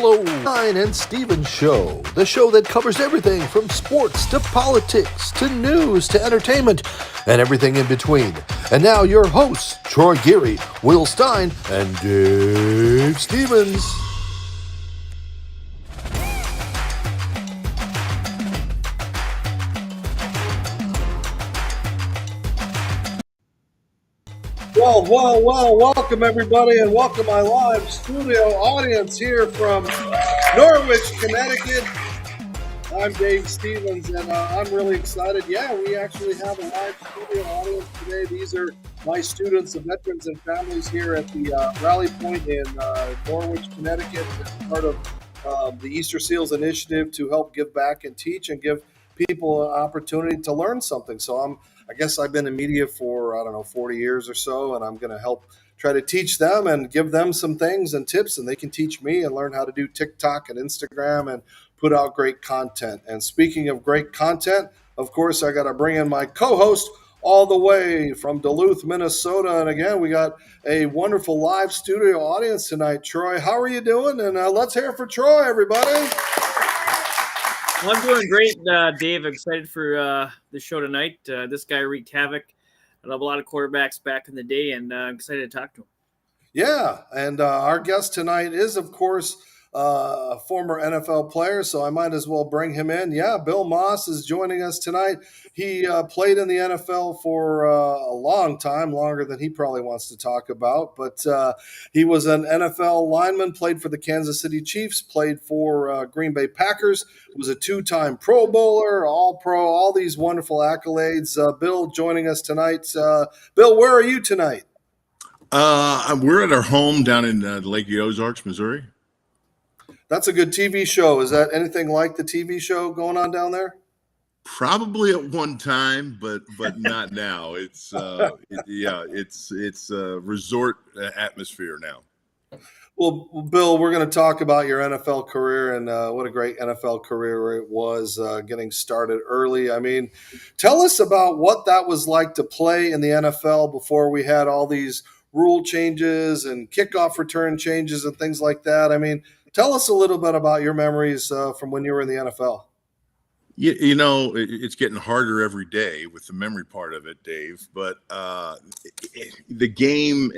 Hello, Stein Stevens Show, the show that covers everything from sports to politics to news to entertainment and everything in between. And now your hosts, Troy Geary, Will Stein, and Dave Stevens. Well, welcome everybody, and welcome my live studio audience here from Norwich, Connecticut. I'm Dave Stevens, and I'm really excited. Yeah, we actually have a live studio audience today. These are my students, the veterans and families here at the Rally Point in Norwich, Connecticut, as part of the Easter Seals Initiative to help give back and teach and give people an opportunity to learn something. So I guess I've been in media for, 40 years or so, and I'm going to help try to teach them and give them some things and tips, and they can teach me and learn how to do TikTok and Instagram and put out great content. And speaking of great content, of course, I got to bring in my co-host all the way from Duluth, Minnesota. And again, we got a wonderful live studio audience tonight. Troy, how are you doing? And let's hear for Troy, everybody. Well, I'm doing great, Dave. I'm excited for the show tonight. This guy wreaked havoc. I love a lot of quarterbacks back in the day, and I'm excited to talk to him. Yeah, and our guest tonight is, of course, a former NFL player, so I might as well bring him in. Yeah, Bill Maas is joining us tonight. He played in the NFL for a long time, longer than he probably wants to talk about, but he was an NFL lineman, played for the Kansas City Chiefs, played for Green Bay Packers, was a two-time Pro Bowler, All-Pro, all these wonderful accolades. Bill joining us tonight. Bill, where are you tonight? We're at our home down in Lake Ozarks, Missouri. That's a good TV show. Is that anything like the TV show going on down there? Probably at one time, but not now. It's it's a resort atmosphere now. Well, Bill, we're going to talk about your NFL career and what a great NFL career it was, getting started early. I mean, tell us about what that was like to play in the NFL before we had all these rule changes and kickoff return changes and things like that. I mean, tell us a little bit about your memories from when you were in the NFL. You know, it's getting harder every day with the memory part of it, Dave. But the game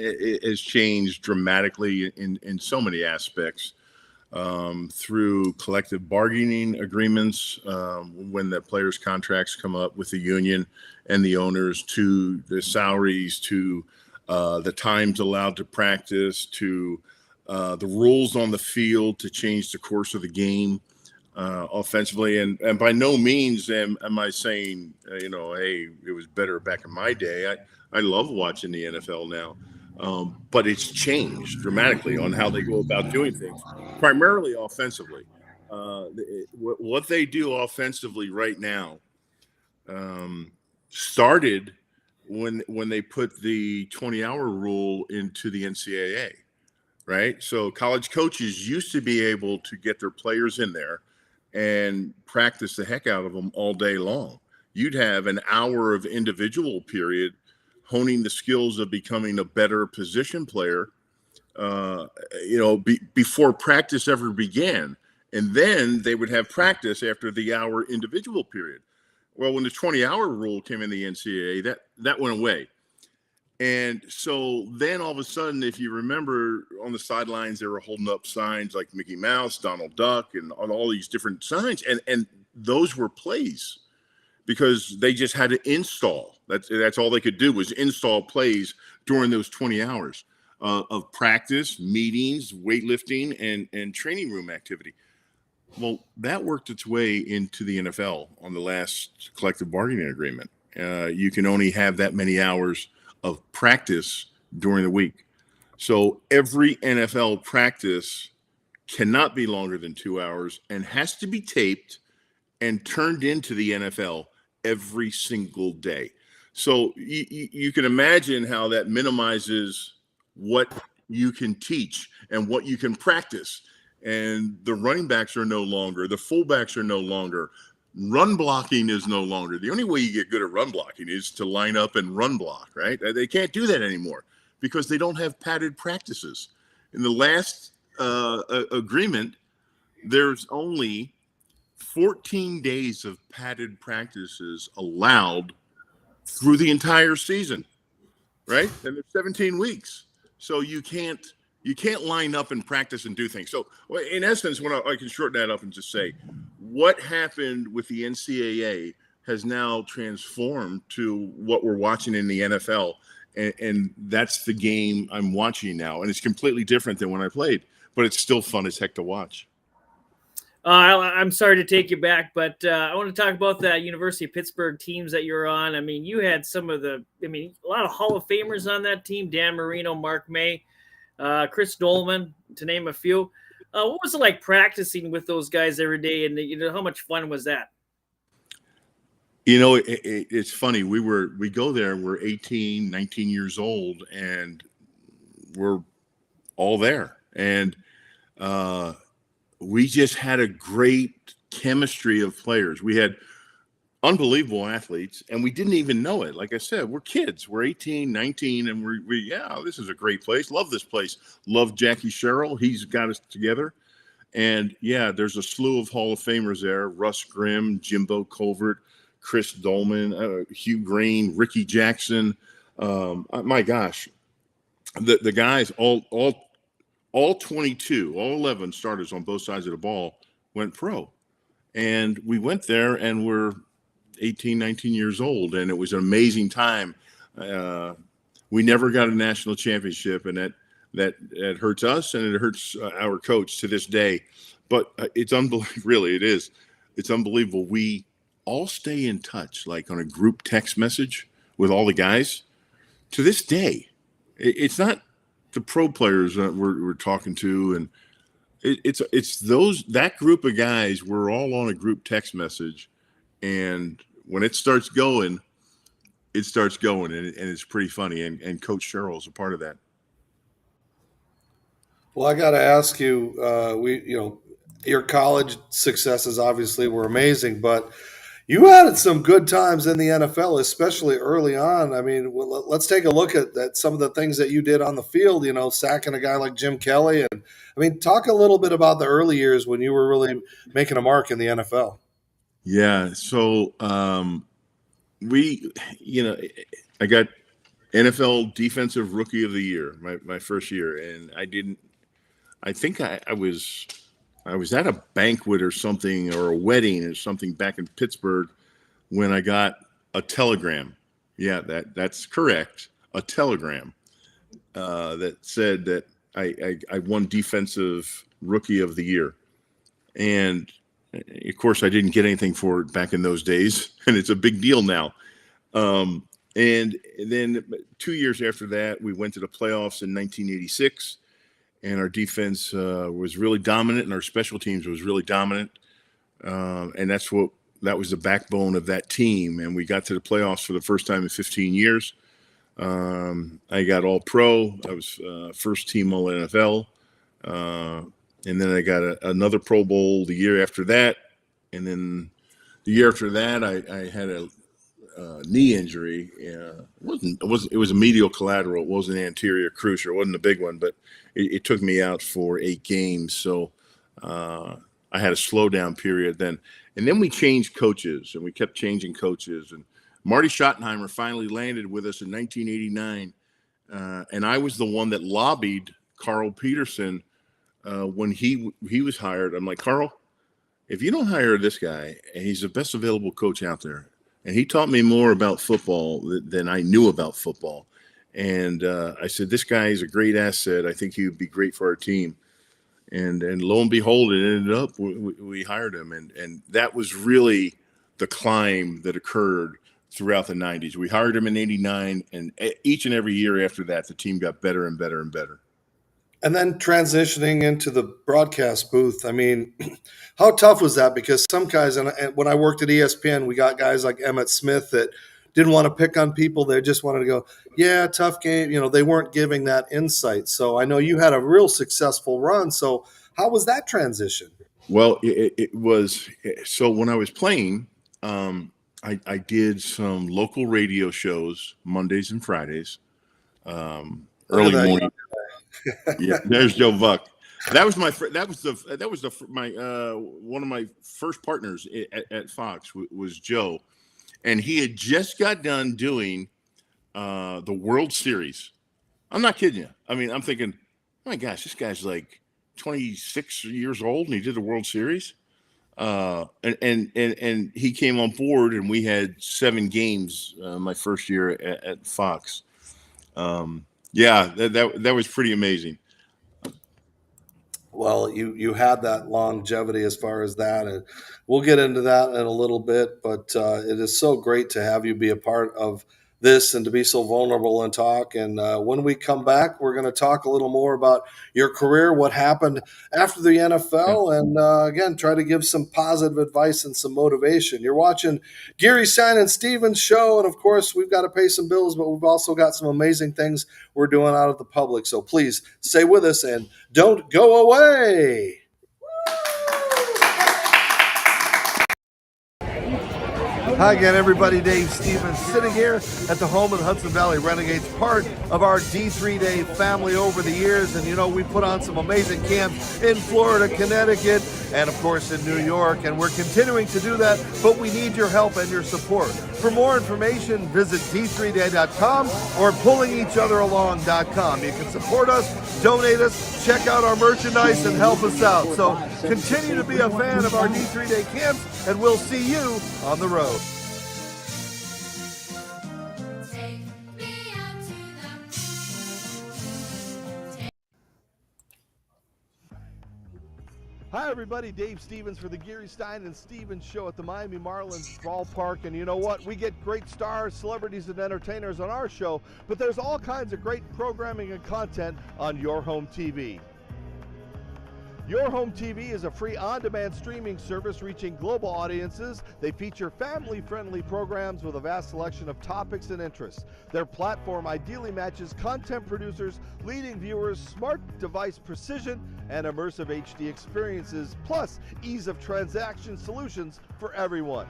has changed dramatically in so many aspects through collective bargaining agreements when the players' contracts come up with the union and the owners, to the salaries, to the times allowed to practice, to the rules on the field to change the course of the game offensively. And by no means am I saying, hey, it was better back in my day. I love watching the NFL now, but it's changed dramatically on how they go about doing things, primarily offensively. What they do offensively right now started when they put the 20-hour rule into the NCAA. Right. So college coaches used to be able to get their players in there and practice the heck out of them all day long. You'd have an hour of individual period honing the skills of becoming a better position player, before practice ever began. And then they would have practice after the hour individual period. Well, when the 20-hour rule came in the NCAA, that went away. And so then all of a sudden, if you remember, on the sidelines, they were holding up signs like Mickey Mouse, Donald Duck, and all these different signs. And those were plays because they just had to install. That's all they could do was install plays during those 20 hours of practice, meetings, weightlifting, and training room activity. Well, that worked its way into the NFL on the last collective bargaining agreement. You can only have that many hours of practice during the week. So every NFL practice cannot be longer than 2 hours and has to be taped and turned into the NFL every single day. So you can imagine how that minimizes what you can teach and what you can practice. And the running backs are no longer, the fullbacks are no longer. Run blocking is no longer. The only way you get good at run blocking is to line up and run block, right? They can't do that anymore because they don't have padded practices. In the last agreement, there's only 14 days of padded practices allowed through the entire season, right? And it's 17 weeks. So you can't line up and practice and do things. So in essence, when I can shorten that up and just say, what happened with the NCAA has now transformed to what we're watching in the NFL. And that's the game I'm watching now. And it's completely different than when I played, but it's still fun as heck to watch. I'm sorry to take you back, but I want to talk about the University of Pittsburgh teams that you're on. I mean, you had a lot of Hall of Famers on that team: Dan Marino, Mark May, Chris Dolman, to name a few. What was it like practicing with those guys every day, and how much fun was that? It's funny. We go there, we're 18, 19 years old, and we're all there. And we just had a great chemistry of players. We had unbelievable athletes, and we didn't even know it. Like I said, we're kids. We're 18, 19, and this is a great place. Love this place. Love Jackie Sherrill. He's got us together. And, there's a slew of Hall of Famers there. Russ Grimm, Jimbo Covert, Chris Dolman, Hugh Green, Ricky Jackson. My gosh, the guys, all 22, all 11 starters on both sides of the ball went pro. And we went there and we're 18, 19 years old. And it was an amazing time. We never got a national championship, and that hurts us, and it hurts our coach to this day. But it's unbelievable. Really, it is. It's unbelievable. We all stay in touch, like on a group text message with all the guys to this day. It's not the pro players that we're talking to, and it's that group of guys. We're all on a group text message, and when it starts going, and it's pretty funny. And Coach Sherrill is a part of that. Well, I got to ask you, your college successes obviously were amazing, but you had some good times in the NFL, especially early on. I mean, let's take a look at some of the things that you did on the field, sacking a guy like Jim Kelly. And I mean, talk a little bit about the early years when you were really making a mark in the NFL. Yeah. So I got NFL Defensive Rookie of the Year, my first year. And I think I was at a banquet or something, or a wedding or something back in Pittsburgh, when I got a telegram. Yeah, that's correct. A telegram that said that I won Defensive Rookie of the Year. And of course, I didn't get anything for it back in those days, and it's a big deal now. And then 2 years after that, we went to the playoffs in 1986. And our defense was really dominant, and our special teams was really dominant. And that was the backbone of that team. And we got to the playoffs for the first time in 15 years. I got all pro. I was first team all NFL. And then I got another Pro Bowl the year after that. And then the year after that, I had a knee injury. It was a medial collateral. It wasn't anterior cruciate. It wasn't a big one, but it took me out for 8 games. So I had a slowdown period then. And then we changed coaches, and we kept changing coaches. And Marty Schottenheimer finally landed with us in 1989. And I was the one that lobbied Carl Peterson when he was hired. I'm like, Carl, if you don't hire this guy, and he's the best available coach out there, and he taught me more about football than I knew about football. And I said, this guy is a great asset. I think he would be great for our team. And lo and behold, it ended up we hired him. And that was really the climb that occurred throughout the 90s. We hired him in 89, and each and every year after that, the team got better and better and better. And then transitioning into the broadcast booth, I mean, how tough was that? Because some guys, and when I worked at ESPN, we got guys like Emmett Smith that didn't want to pick on people. They just wanted to go, yeah, tough game. They weren't giving that insight. So I know you had a real successful run. So how was that transition? Well, it was – so when I was playing, I did some local radio shows Mondays and Fridays, early morning. Yeah, there's Joe Buck. That was my one of my first partners at Fox was Joe, and he had just got done doing the World Series. I'm not kidding you. I mean, I'm thinking, oh my gosh, this guy's like 26 years old and he did the World Series. And he came on board and we had 7 games my first year at Fox. Yeah, that was pretty amazing. Well, you had that longevity as far as that, and we'll get into that in a little bit. But it is so great to have you be a part of this and to be so vulnerable and talk. And when we come back, we're going to talk a little more about your career, what happened after the NFL, and again, try to give some positive advice and some motivation. You're watching Geary, Stein Stevens Show, and of course, we've got to pay some bills, but we've also got some amazing things we're doing out of the public. So please stay with us and don't go away. Hi again, everybody. Dave Stevens sitting here at the home of the Hudson Valley Renegades, part of our D3 Day family over the years. And, you know, we put on some amazing camps in Florida, Connecticut, and, of course, in New York. And we're continuing to do that, but we need your help and your support. For more information, visit d3day.com or pullingeachatheralong.com. You can support us, donate us, check out our merchandise, and help us out. So continue to be a fan of our D3 Day camps, and we'll see you on the road. Hi, everybody. Dave Stevens for the Geary, Stein Stevens Show at the Miami Marlins ballpark. And you know what? We get great stars, celebrities, and entertainers on our show, but there's all kinds of great programming and content on Your Home TV. Your Home TV is a free on-demand streaming service reaching global audiences. They feature family-friendly programs with a vast selection of topics and interests. Their platform ideally matches content producers, leading viewers, smart device precision, and immersive HD experiences, plus ease of transaction solutions for everyone.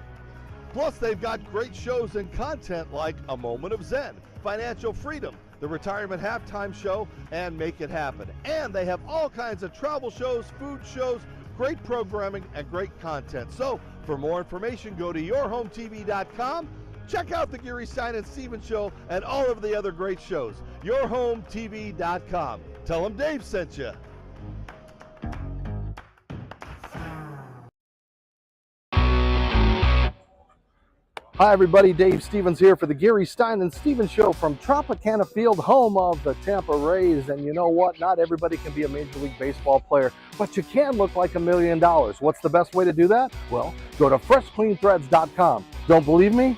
Plus, they've got great shows and content like A Moment of Zen, Financial Freedom, the Retirement Halftime Show, and Make It Happen. And they have all kinds of travel shows, food shows, great programming, and great content. So for more information, go to yourhometv.com. Check out the Geary, Stein Stevens Show and all of the other great shows. yourhometv.com. Tell them Dave sent you. Hi, everybody. Dave Stevens here for the Geary, Stein Stevens Show from Tropicana Field, home of the Tampa Rays. And you know what? Not everybody can be a Major League Baseball player, but you can look like $1 million. What's the best way to do that? Well, go to freshcleanthreads.com. Don't believe me?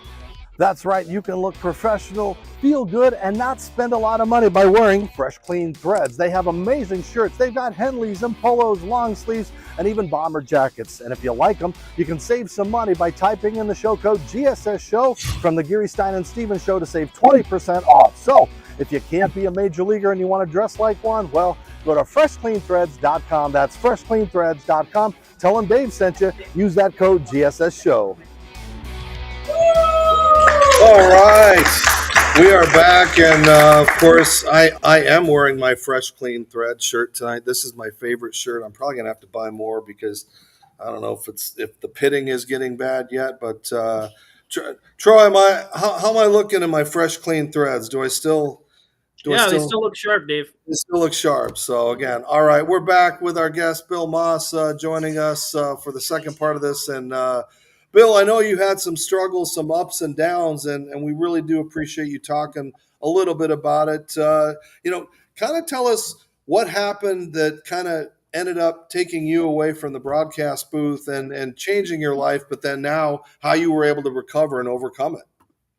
That's right. You can look professional, feel good, and not spend a lot of money by wearing Fresh Clean Threads. They have amazing shirts. They've got Henleys and polos, long sleeves, and even bomber jackets. And if you like them, you can save some money by typing in the show code GSS Show from the Geary, Stein Stevens Show to save 20% off. So if you can't be a major leaguer and you want to dress like one, well, go to freshcleanthreads.com. That's freshcleanthreads.com. Tell them Dave sent you. Use that code GSS Show. All right, we are back, and of course, I am wearing my Fresh Clean Thread shirt tonight. This is my favorite shirt. I'm probably gonna have to buy more because I don't know if the pitting is getting bad yet. But Troy, how am I looking in my Fresh Clean Threads? They still look sharp, Dave. They still look sharp. So again, all right, we're back with our guest Bill Maas joining us for the second part of this, and. Bill, I know you had some struggles, some ups and downs, and we really do appreciate you talking a little bit about it. Kind of tell us what happened that kind of ended up taking you away from the broadcast booth and changing your life, but then now how you were able to recover and overcome it.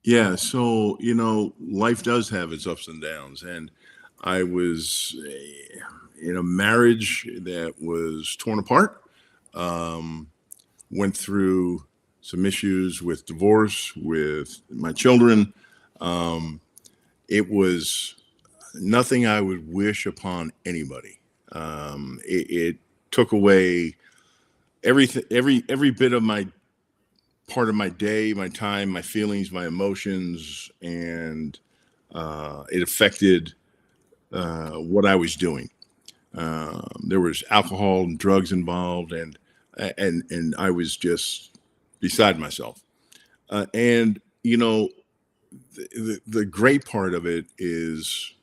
Yeah, so, life does have its ups and downs. And I was in a marriage that was torn apart, went through some issues with divorce, with my children. It was nothing I would wish upon anybody. It took away everything, every bit of my part of my day, my time, my feelings, my emotions, and it affected what I was doing. There was alcohol and drugs involved, and I was just beside myself. And the great part of it is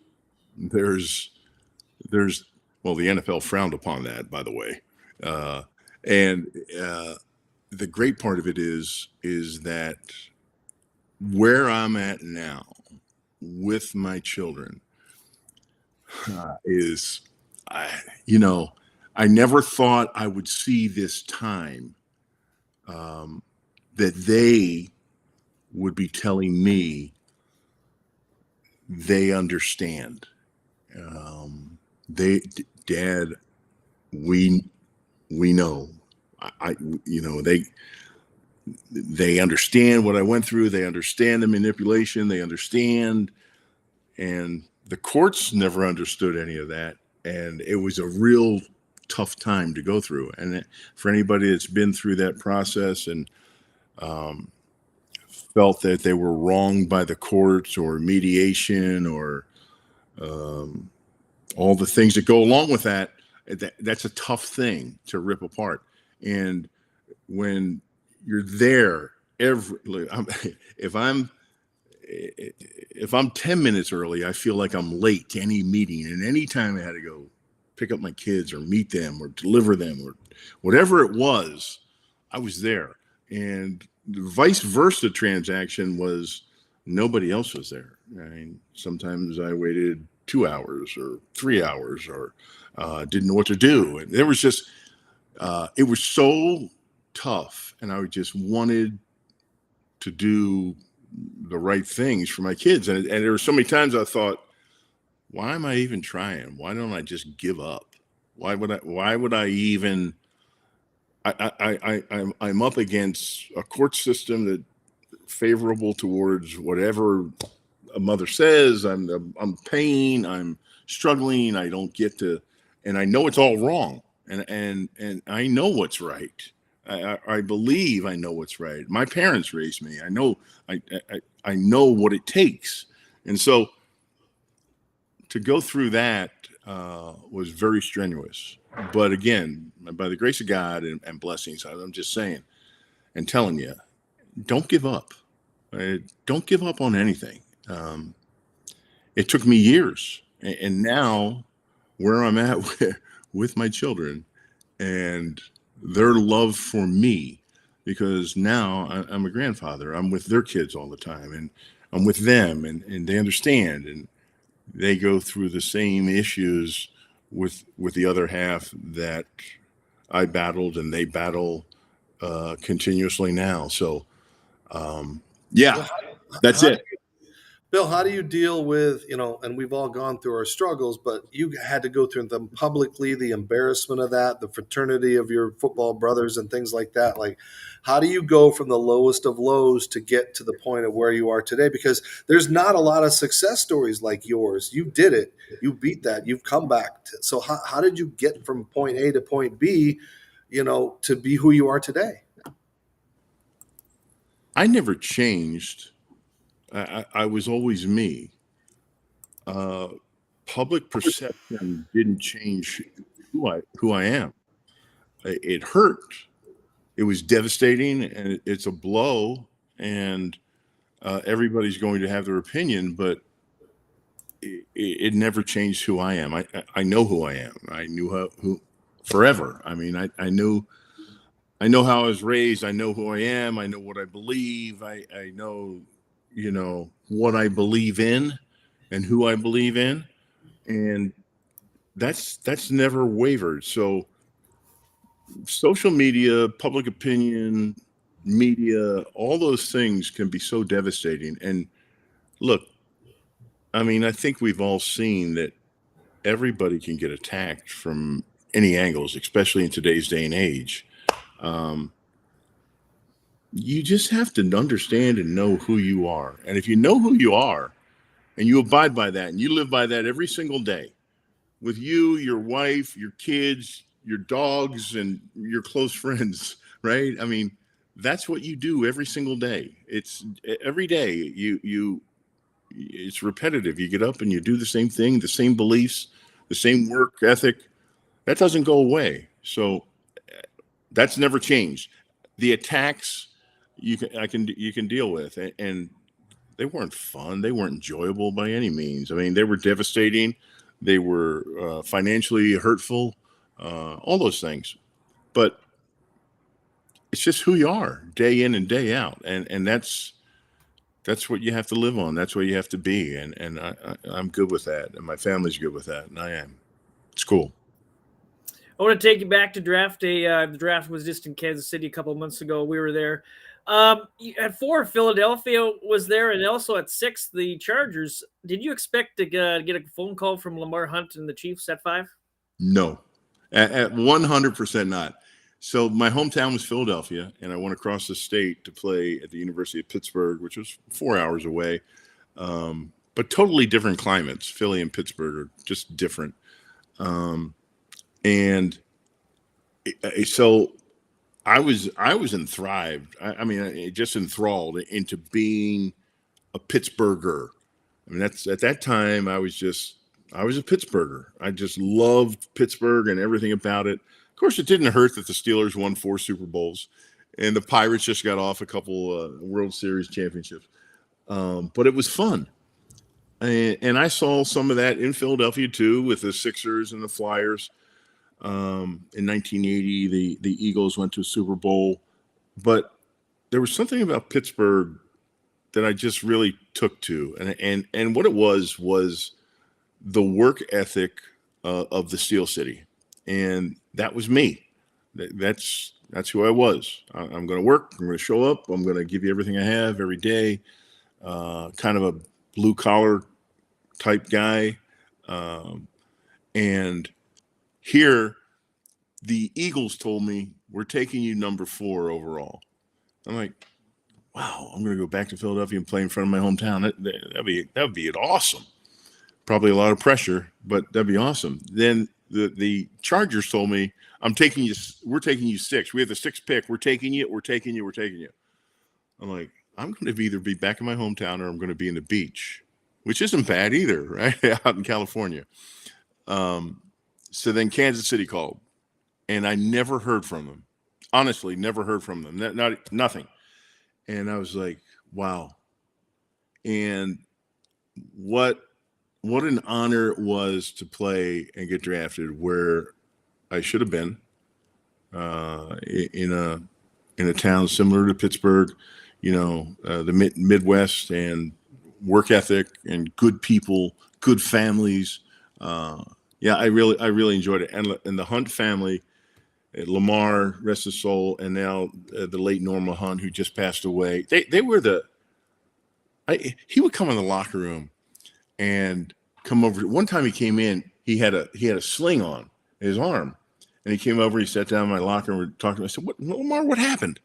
there's well, the NFL frowned upon that, by the way, and the great part of it is that where I'm at now with my children is, I never thought I would see this time that they would be telling me they understand. Dad, we know. They understand what I went through. They understand the manipulation. They understand, and the courts never understood any of that. And it was a real tough time to go through. And for anybody that's been through that process and felt that they were wronged by the courts or mediation or all the things that go along with that, that's a tough thing to rip apart. And when you're there, if I'm 10 minutes early, I feel like I'm late to any meeting. And anytime I had to go pick up my kids or meet them or deliver them or whatever it was, I was there. And the vice versa transaction was nobody else was there. I mean, sometimes I waited 2 hours or 3 hours or didn't know what to do. And there was just, it was so tough. And I just wanted to do the right things for my kids. And there were so many times I thought, why am I even trying? Why don't I just give up? Why would I even, I'm up against a court system that favorable towards whatever a mother says. I'm paying, I'm struggling. I don't get to, and I know it's all wrong. And I know what's right. I believe I know what's right. My parents raised me. I know what it takes. And so to go through that was very strenuous. But again, by the grace of God and blessings, I'm just saying and telling you, don't give up. Don't give up on anything. It took me years. And now where I'm at with my children and their love for me, because now I'm a grandfather. I'm with their kids all the time, and I'm with them, and they understand, and they go through the same issues with the other half that I battled and they battle continuously now. So, yeah, that's it. Bill, how do you deal with, and we've all gone through our struggles, but you had to go through them publicly, the embarrassment of that, the fraternity of your football brothers and things like that. Like, how do you go from the lowest of lows to get to the point of where you are today? Because there's not a lot of success stories like yours. You did it. You beat that. You've come back. So how did you get from point A to point B, to be who you are today? I never changed. I was always me. Public perception didn't change who I am. It hurt. It was devastating, and it's a blow. And everybody's going to have their opinion, but it never changed who I am. I know who I am. I knew who forever. I mean, I know how I was raised. I know who I am. I know what I believe. I know, what I believe in and who I believe in. And that's never wavered. So social media, public opinion, media, all those things can be so devastating. And look, I mean, I think we've all seen that everybody can get attacked from any angles, especially in today's day and age. You just have to understand and know who you are. And if you know who you are and you abide by that and you live by that every single day with you, your wife, your kids, your dogs, and your close friends, right? I mean, that's what you do every single day. It's every day it's repetitive. You get up and you do the same thing, the same beliefs, the same work ethic, That doesn't go away. So that's never changed. The attacks you can deal with, and they weren't fun. They weren't enjoyable by any means. I mean, they were devastating. They were financially hurtful, all those things. But it's just who you are day in and day out. And that's what you have to live on. That's what you have to be. And I'm good with that. And my family's good with that. And I am. It's cool. I want to take you back to draft day. The draft was just in Kansas City a couple of months ago. We were there. At 4, Philadelphia was there, and also at 6, the Chargers. Did you expect to get a phone call from Lamar Hunt and the Chiefs at 5? No, at 100% not. So my hometown was Philadelphia, and I went across the state to play at the University of Pittsburgh, which was 4 hours away, but totally different climates. Philly and Pittsburgh are just different. And so I was enthralled. I mean, just enthralled into being a Pittsburgher. I mean, that's at that time I was a Pittsburgher. I just loved Pittsburgh and everything about it. Of course, it didn't hurt that the Steelers won 4 Super Bowls and the Pirates just got off a couple World Series championships. But it was fun. And I saw some of that in Philadelphia too, with the Sixers and the Flyers. In 1980, the Eagles went to a Super Bowl, but there was something about Pittsburgh that I just really took to, and what it was the work ethic of the Steel City, and that was me. That's who I was. I'm going to work. I'm going to show up. I'm going to give you everything I have every day. Kind of a blue collar type guy, and here, the Eagles told me, we're taking you number 4 overall. I'm like, wow, I'm going to go back to Philadelphia and play in front of my hometown. That'd be awesome. Probably a lot of pressure, but that'd be awesome. Then the Chargers told me, we're taking you 6. We have the 6th pick. We're taking you. I'm like, I'm going to either be back in my hometown or I'm going to be in the beach, which isn't bad either, right? Out in California. So then Kansas City called, and I never heard from them. Honestly, never heard from them. Nothing. And I was like, wow. And what an honor it was to play and get drafted where I should have been, in a town similar to Pittsburgh, the Midwest, and work ethic and good people, good families. Yeah, I really enjoyed it. And the Hunt family, Lamar, rest his soul, and now the late Norma Hunt, who just passed away. They were he would come in the locker room and come over. One time he came in, he had a sling on his arm, and he came over. He sat down in my locker and we're talking. I said, Lamar, what happened?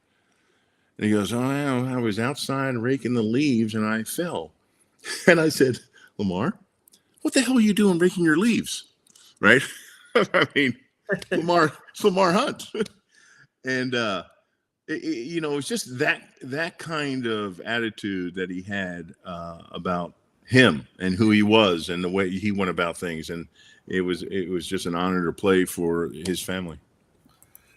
And he goes, I was outside raking the leaves and I fell. And I said, Lamar, what the hell are you doing raking your leaves? Right? I mean, Lamar Hunt. And, it's just that kind of attitude that he had about him and who he was and the way he went about things. And it was just an honor to play for his family.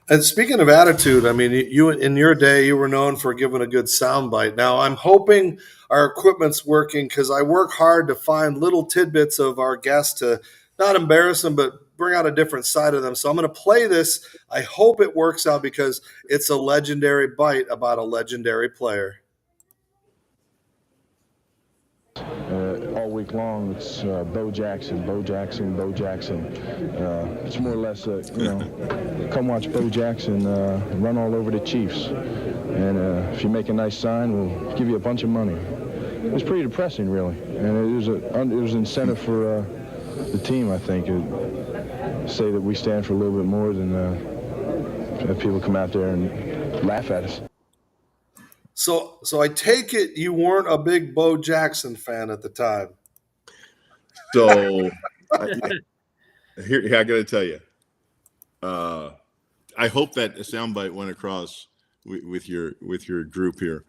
And speaking of attitude, I mean, you in your day, you were known for giving a good soundbite. Now, I'm hoping our equipment's working because I work hard to find little tidbits of our guests to not embarrass them, but bring out a different side of them. So I'm going to play this. I hope it works out because it's a legendary bite about a legendary player. All week long, it's Bo Jackson. It's more or less, come watch Bo Jackson run all over the Chiefs. And if you make a nice sign, we'll give you a bunch of money. It was pretty depressing, really. And it was an incentive for the team, I think, to say that we stand for a little bit more than have people come out there and laugh at us. So I take it you weren't a big Bo Jackson fan at the time. So here I got to tell you, I hope that soundbite went across with your group here.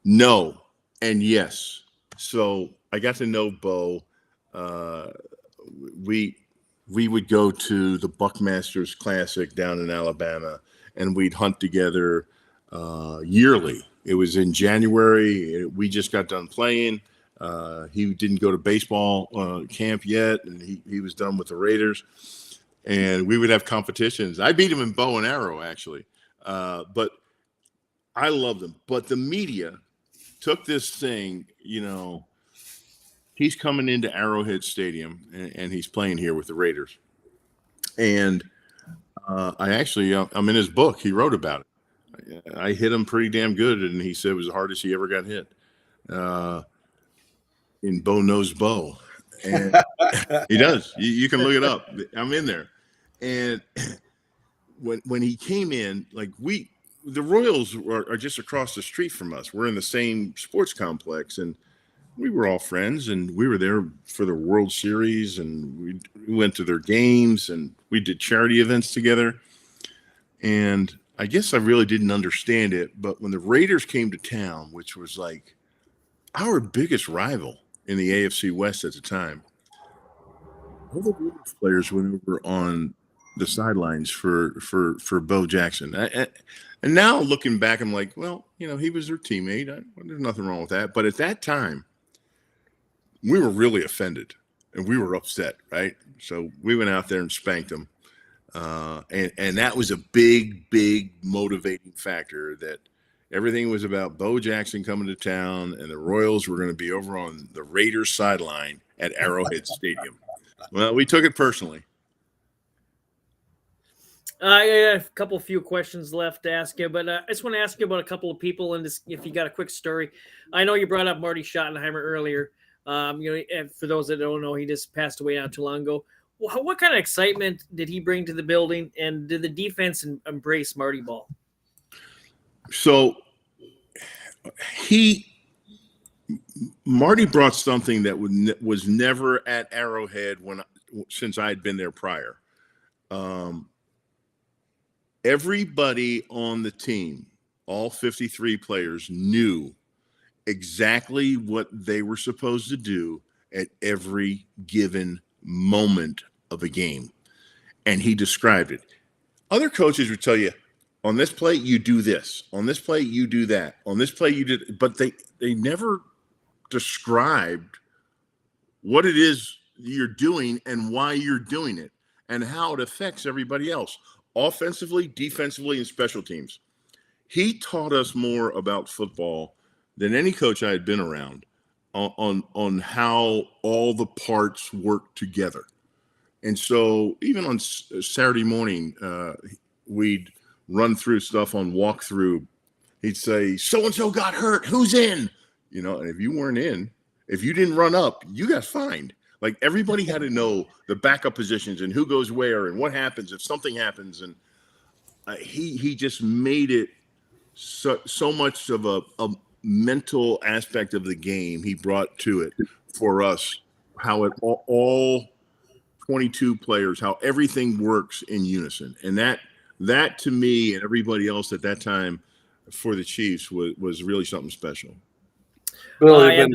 No and yes. So I got to know Bo. We we would go to the Buckmasters Classic down in Alabama, and we'd hunt together yearly. It was in January. We just got done playing. He didn't go to baseball camp yet, and he was done with the Raiders. And we would have competitions. I beat him in bow and arrow, actually. But I loved him. But the media took this thing, he's coming into Arrowhead Stadium, and he's playing here with the Raiders. And I'm in his book. He wrote about it. I hit him pretty damn good, and he said it was the hardest he ever got hit in Bo Knows Bo. And he does. You can look it up. I'm in there. And when he came in, the Royals are just across the street from us. We're in the same sports complex, and we were all friends, and we were there for the World Series, and we went to their games, and we did charity events together. And I guess I really didn't understand it, but when the Raiders came to town, which was like our biggest rival in the AFC West at the time, all the Raiders players went over on the sidelines for Bo Jackson. And now looking back, I'm like, well, he was their teammate. There's nothing wrong with that. But at that time, we were really offended, and we were upset, right? So we went out there and spanked him. And that was a big, big motivating factor, that everything was about Bo Jackson coming to town, and the Royals were going to be over on the Raiders sideline at Arrowhead Stadium. Well, we took it personally. I have a few questions left to ask you, but I just want to ask you about a couple of people, and if you got a quick story. I know you brought up Marty Schottenheimer earlier. And for those that don't know, he just passed away not too long ago. What kind of excitement did he bring to the building, and did the defense embrace Marty Ball? So Marty brought something that was never at Arrowhead since I had been there prior. Everybody on the team, all 53 players, knew exactly what they were supposed to do at every given moment of a game. And he described it. Other coaches would tell you, on this play, you do this. On this play, you do that. On this play, you did. But they never described what it is you're doing and why you're doing it and how it affects everybody else, offensively, defensively, and special teams. He taught us more about football than any coach I had been around on how all the parts work together. And so even on Saturday morning, we'd run through stuff on walkthrough. He'd say, so-and-so got hurt. Who's in? And if you weren't in, if you didn't run up, you got fined. Like, everybody had to know the backup positions and who goes where and what happens if something happens. And he just made it so much of a mental aspect of the game he brought to it for us, how it all 22 players, how everything works in unison. And that to me and everybody else at that time for the Chiefs was really something special. I have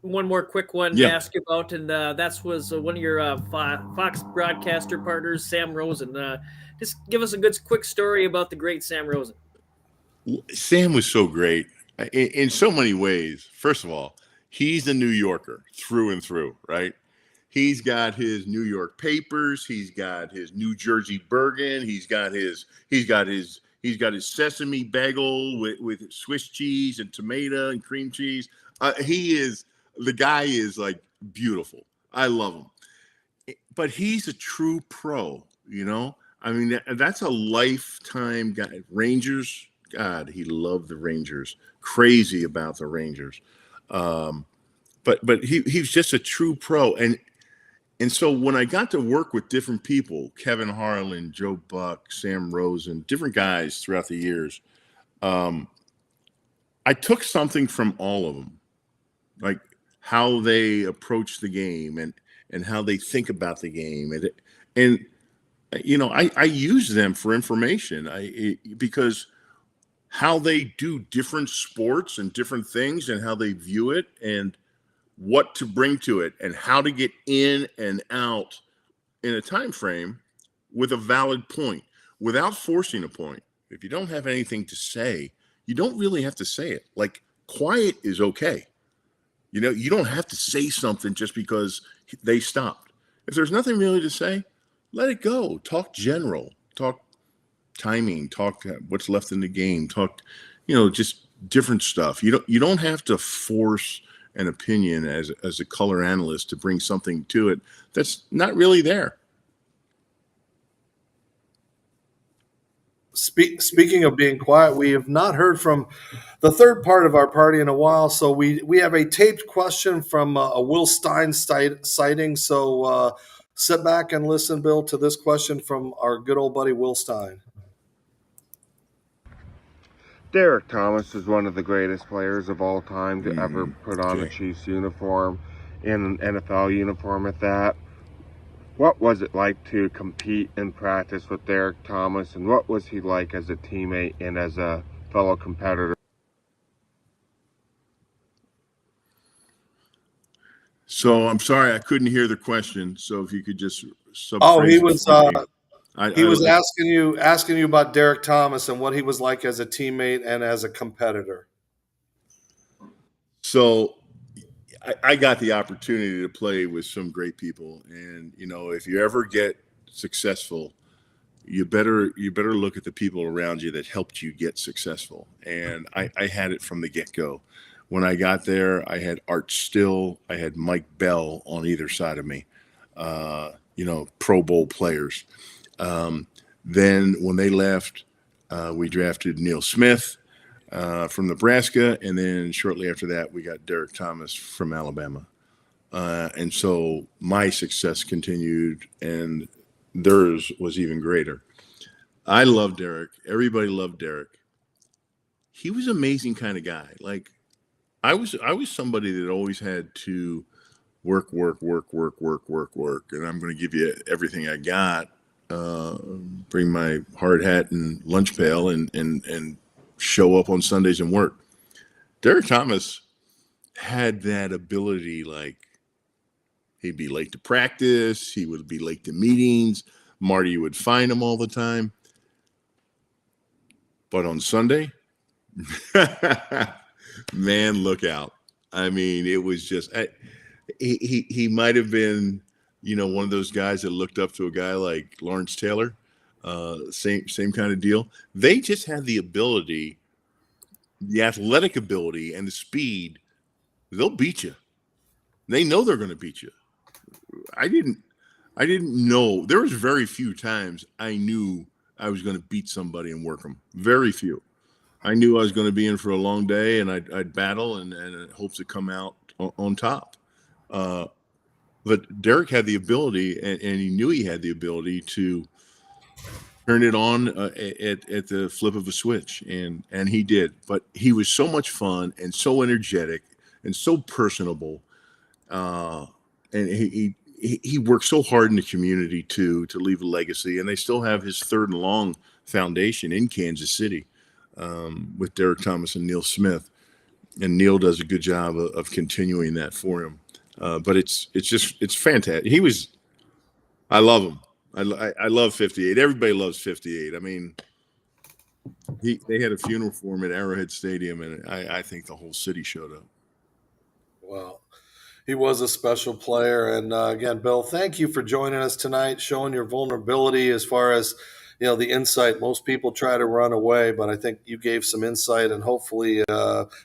one more quick one to ask you about, and that was one of your Fox broadcaster partners, Sam Rosen. Just give us a quick story about the great Sam Rosen. Sam was so great in so many ways. First of all, he's a New Yorker through and through, right? He's got his New York papers. He's got his New Jersey Bergen. He's got his sesame bagel with Swiss cheese and tomato and cream cheese. The guy is like beautiful. I love him, but he's a true pro. I mean, that's a lifetime guy. Rangers, God, he loved the Rangers. Crazy about the Rangers. But he's just a true pro. And so when I got to work with different people, Kevin Harlan, Joe Buck, Sam Rosen, different guys throughout the years, I took something from all of them, like how they approach the game and how they think about the game. And I use them for information because how they do different sports and different things and how they view it and what to bring to it and how to get in and out in a time frame with a valid point without forcing a point. If you don't have anything to say, you don't really have to say it. Like, quiet is okay. You know, you don't have to say something just because they stopped. If there's nothing really to say, let it go. Talk general, talk timing, talk what's left in the game, talk, just different stuff. You don't have to force an opinion as a color analyst to bring something to it that's not really there. Speaking of being quiet, we have not heard from the third part of our party in a while. So we have a taped question from a Will Stein sighting. So sit back and listen, Bill, to this question from our good old buddy Will Stein. Derek Thomas is one of the greatest players of all time to ever put on a Chiefs uniform, and an NFL uniform at that. What was it like to compete in practice with Derek Thomas, and what was he like as a teammate and as a fellow competitor? So I'm sorry, I couldn't hear the question. So if you could just he was asking you about Derek Thomas and what he was like as a teammate and as a competitor. So I got the opportunity to play with some great people, and if you ever get successful, you better look at the people around you that helped you get successful. And I had it from the get-go. When I got there, I had Art Still, I had Mike Bell on either side of me, Pro Bowl players. Then when they left, we drafted Neil Smith from Nebraska, and then shortly after that, we got Derek Thomas from Alabama. And so my success continued, and theirs was even greater. I love Derek. Everybody loved Derek. He was an amazing kind of guy. Like, I was somebody that always had to work, and I'm going to give you everything I got. Bring my hard hat and lunch pail and show up on Sundays and work. Derek Thomas had that ability. Like, he'd be late to practice. He would be late to meetings. Marty would find him all the time. But on Sunday, man, look out. I mean, it was just, he might have been, one of those guys that looked up to a guy like Lawrence Taylor, same kind of deal. They just had the ability, the athletic ability and the speed. They'll beat you. They know they're going to beat you. I didn't know. There was very few times I knew I was going to beat somebody and work them. Very few. I knew I was going to be in for a long day, and I'd battle and hopes to come out on top. But Derek had the ability, and he knew he had the ability to turn it on at the flip of a switch, and he did. But he was so much fun and so energetic and so personable, and he worked so hard in the community to leave a legacy. And they still have his Third and Long Foundation in Kansas City with Derek Thomas and Neil Smith, and Neil does a good job of continuing that for him. But it's fantastic. I love him. I love 58. Everybody loves 58. I mean, they had a funeral for him at Arrowhead Stadium, and I think the whole city showed up. Well, he was a special player. And again, Bill, thank you for joining us tonight, showing your vulnerability as far as, the insight. Most people try to run away, but I think you gave some insight, and hopefully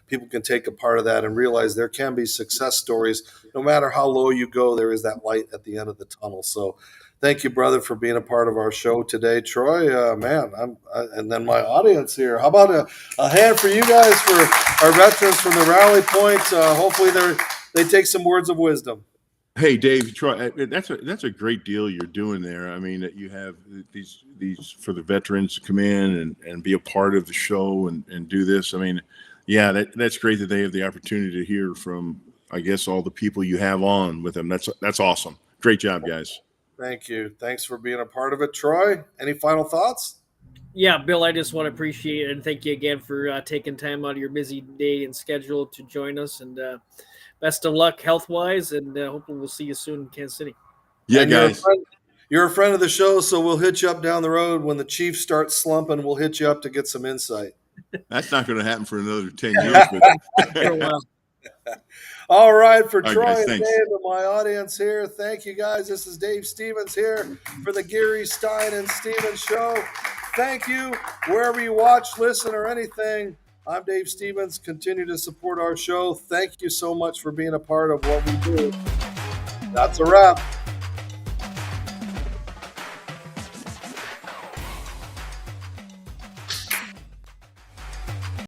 people can take a part of that and realize there can be success stories. No matter how low you go, there is that light at the end of the tunnel. So thank you, brother, for being a part of our show today. Troy, and then my audience here. How about a hand for you guys for our veterans from the Rally Point? Hopefully they take some words of wisdom. Hey, Dave, Troy, that's a great deal you're doing there. I mean, that you have these for the veterans to come in and be a part of the show and do this. I mean, yeah, that's great that they have the opportunity to hear from, I guess, all the people you have on with them. That's awesome. Great job, guys. Thank you. Thanks for being a part of it. Troy, any final thoughts? Yeah, Bill, I just want to appreciate it and thank you again for taking time out of your busy day and schedule to join us. And best of luck health-wise, and hopefully we'll see you soon in Kansas City. Yeah, guys. You're a friend of the show, so we'll hit you up down the road when the Chiefs start slumping. We'll hit you up to get some insight. That's not going to happen for another 10 years. But All right, for All Troy right, guys, and thanks. Dave and my audience here, thank you guys. This is Dave Stevens here for the Geary, Stein, and Stevens Show. Thank you. Wherever you watch, listen, or anything, I'm Dave Stevens. Continue to support our show. Thank you so much for being a part of what we do. That's a wrap.